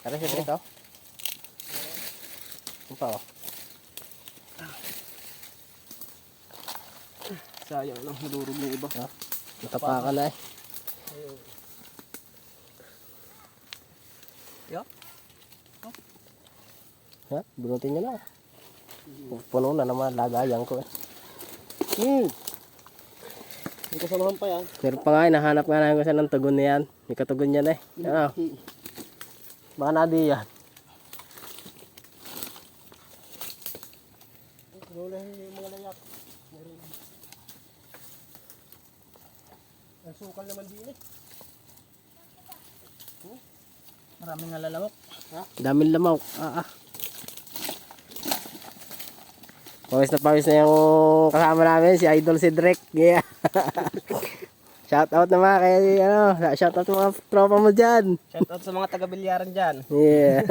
Tara si Drake, oh. Ano pa, oh. Sayang lang, nadurog ng iba. Ah, natapakan na eh. Yup. Ha? Bunutin nyo na. Puno na naman lagayan ko eh. May kasamahan pa yan. Meron pa nga eh, nahanap nga namin ko siya ng tugon na yan. May katugon yan eh. Ano? Baka nadi yan. Lulahin yung mga layak. Meron. Ang sukal naman din eh. Maraming nalalawak. Ha? Daming lamaw. Pawis na yung kasama namin, si Idol si Drake. Yeah. Shout out naman kay shout out mga tropa mo diyan. Shout out sa mga taga-bilyaran dyan. Yeah.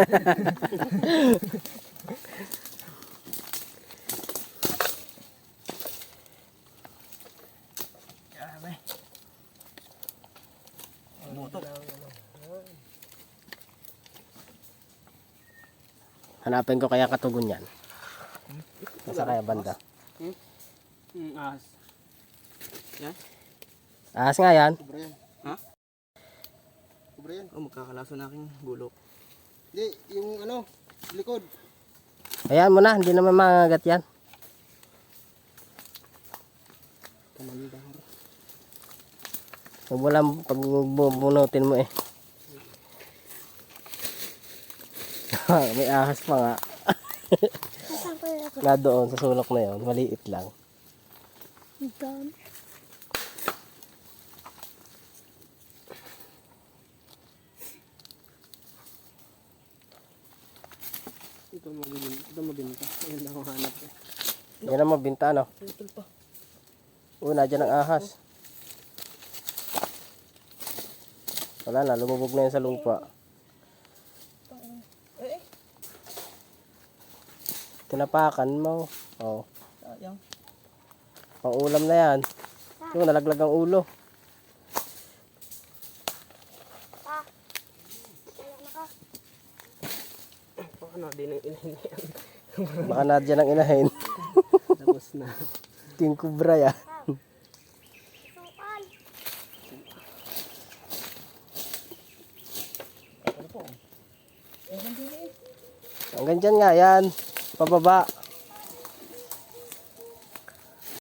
Grabe. Butok. Hanapin ko kaya katugon yan. Nasa kaya banda. Ahas. Yan? Ahas nga yan. Kubra yan. Ha? Kubra yan. Oh, magkakalaso na aking bulok. Hindi, yung ano, likod. Ayan mo na, hindi naman mangagat yan. Kamandang. Huwag mo lang pag bubunutin mo eh. May ahas pa nga. Na doon sa sulok na yon, maliit lang. Ito mabinta. Ayun lang akong hanap eh. Yan ang mabinta, no? Ito pa. Una dyan ang ahas. Wala na, lumubog na yun sa lupa. Tinapakan mo. Oh. Sayang. Pang ulam na yan. Yung nalaglag ang ulo. Baka na din ang inahin yan. Baka na dyan ang inahin. Tapos na. King Cobra yan. Hanggang dyan nga yan. Pababa.